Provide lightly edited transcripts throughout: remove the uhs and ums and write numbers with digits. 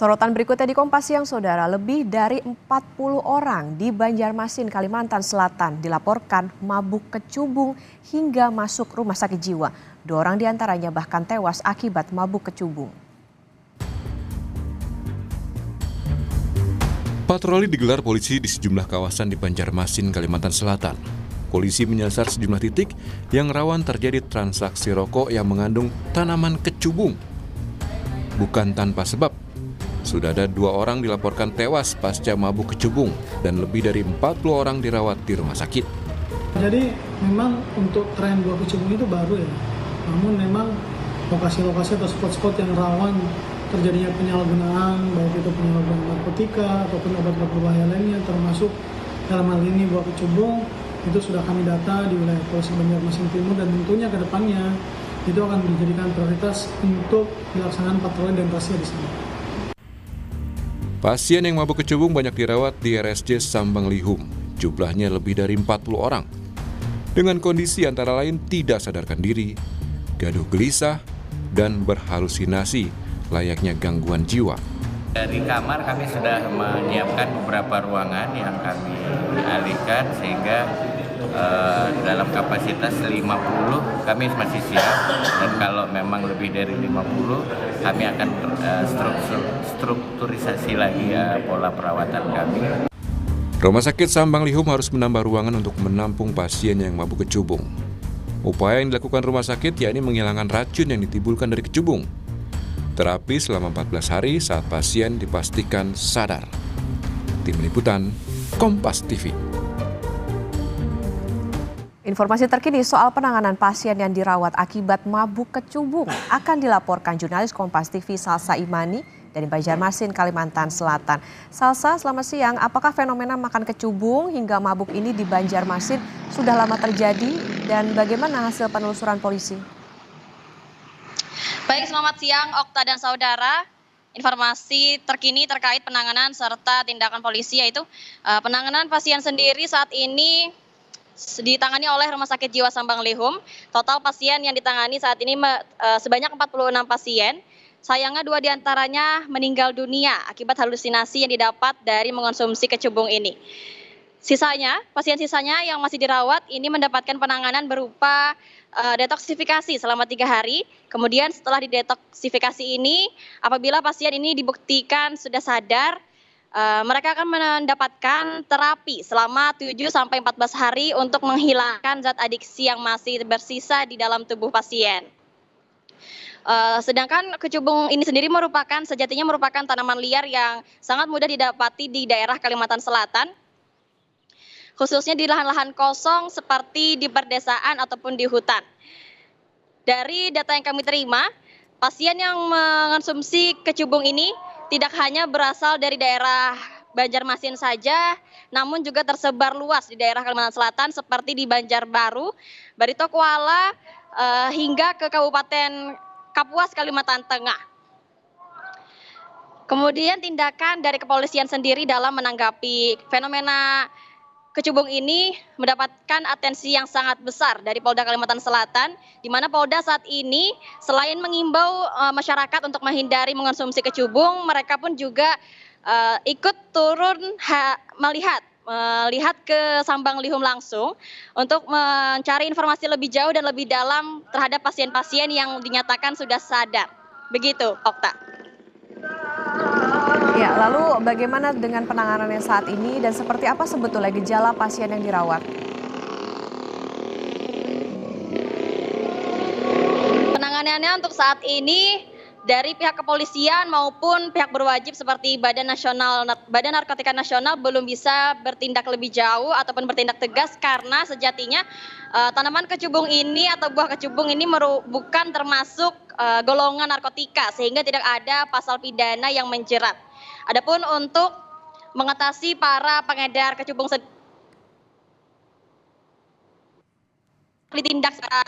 Sorotan berikutnya di Kompas Siang, Saudara. Lebih dari 40 orang di Banjarmasin, Kalimantan Selatan dilaporkan mabuk kecubung hingga masuk rumah sakit jiwa. 2 orang diantaranya bahkan tewas akibat mabuk kecubung. Patroli digelar polisi di sejumlah kawasan di Banjarmasin, Kalimantan Selatan. Polisi menyasar sejumlah titik yang rawan terjadi transaksi rokok yang mengandung tanaman kecubung. Bukan tanpa sebab. Sudah ada 2 orang dilaporkan tewas pasca mabuk kecubung dan lebih dari 40 orang dirawat di rumah sakit. Jadi memang untuk tren buah kecubung itu baru ya. Namun memang lokasi-lokasi atau spot-spot yang rawan terjadinya penyalahgunaan, baik itu penyalahgunaan narkotika ataupun obat-obat berbahaya lainnya, termasuk dalam hal ini buah kecubung, itu sudah kami data di wilayah Polres Banjarmasin Timur, dan tentunya ke depannya itu akan dijadikan prioritas untuk dilaksanakan patroli dan razia di sana. Pasien yang mabuk kecubung banyak dirawat di RSJ Sambang Lihum. Jumlahnya lebih dari 40 orang. Dengan kondisi antara lain tidak sadarkan diri, gaduh gelisah, dan berhalusinasi layaknya gangguan jiwa. Dari kamar kami sudah menyiapkan beberapa ruangan yang kami alihkan sehingga dalam kapasitas 50 kami masih siap, dan kalau memang lebih dari 50 kami akan strukturisasi lagi pola perawatan kami. Rumah sakit Sambang Lihum harus menambah ruangan untuk menampung pasien yang mabuk kecubung. Upaya yang dilakukan rumah sakit yakni menghilangkan racun yang ditimbulkan dari kecubung. Terapi selama 14 hari saat pasien dipastikan sadar. Tim Liputan, Kompas TV. Informasi terkini soal penanganan pasien yang dirawat akibat mabuk kecubung akan dilaporkan jurnalis Kompas TV Salsa Imani dari Banjarmasin, Kalimantan Selatan. Salsa, selamat siang. Apakah fenomena makan kecubung hingga mabuk ini di Banjarmasin sudah lama terjadi dan bagaimana hasil penelusuran polisi? Baik, selamat siang Okta dan saudara. Informasi terkini terkait penanganan serta tindakan polisi, yaitu penanganan pasien sendiri saat ini ditangani oleh Rumah Sakit Jiwa Sambang Lihum. Total pasien yang ditangani saat ini sebanyak 46 pasien. Sayangnya 2 diantaranya meninggal dunia akibat halusinasi yang didapat dari mengonsumsi kecubung ini. Pasien sisanya yang masih dirawat ini mendapatkan penanganan berupa detoksifikasi selama 3 hari. Kemudian setelah didetoksifikasi ini, apabila pasien ini dibuktikan sudah sadar, mereka akan mendapatkan terapi selama 7-14 hari untuk menghilangkan zat adiksi yang masih bersisa di dalam tubuh pasien. Sedangkan kecubung ini sendiri sejatinya merupakan tanaman liar yang sangat mudah didapati di daerah Kalimantan Selatan, khususnya di lahan-lahan kosong seperti di perdesaan ataupun di hutan. Dari data yang kami terima, pasien yang mengonsumsi kecubung ini tidak hanya berasal dari daerah Banjarmasin saja, namun juga tersebar luas di daerah Kalimantan Selatan seperti di Banjarbaru, Barito Kuala, hingga ke Kabupaten Kapuas, Kalimantan Tengah. Kemudian tindakan dari kepolisian sendiri dalam menanggapi fenomena kecubung ini mendapatkan atensi yang sangat besar dari Polda Kalimantan Selatan, di mana Polda saat ini selain mengimbau masyarakat untuk menghindari mengonsumsi kecubung, mereka pun juga ikut turun melihat ke Sambang Lihum langsung untuk mencari informasi lebih jauh dan lebih dalam terhadap pasien-pasien yang dinyatakan sudah sadar. Begitu, Okta. Ya, lalu bagaimana dengan penanganannya saat ini dan seperti apa sebetulnya gejala pasien yang dirawat? Penanganannya untuk saat ini dari pihak kepolisian maupun pihak berwajib seperti Badan Narkotika Nasional belum bisa bertindak lebih jauh ataupun bertindak tegas karena sejatinya tanaman kecubung ini atau buah kecubung ini bukan termasuk golongan narkotika sehingga tidak ada pasal pidana yang menjerat. Adapun untuk mengatasi para pengedar kecubung ditindak secara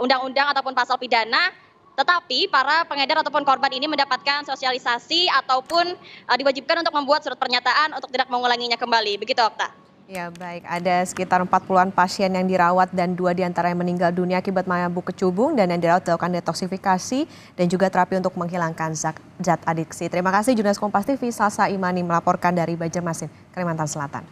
undang-undang ataupun pasal pidana, tetapi para pengedar ataupun korban ini mendapatkan sosialisasi ataupun diwajibkan untuk membuat surat pernyataan untuk tidak mengulanginya kembali. Begitu, Okta. Ya baik, ada sekitar 40-an pasien yang dirawat dan 2 diantaranya meninggal dunia akibat mabuk kecubung dan yang dirawat dilakukan detoksifikasi dan juga terapi untuk menghilangkan zat adiksi. Terima kasih jurnalis Kompas TV Salsa Imani melaporkan dari Banjarmasin, Kalimantan Selatan.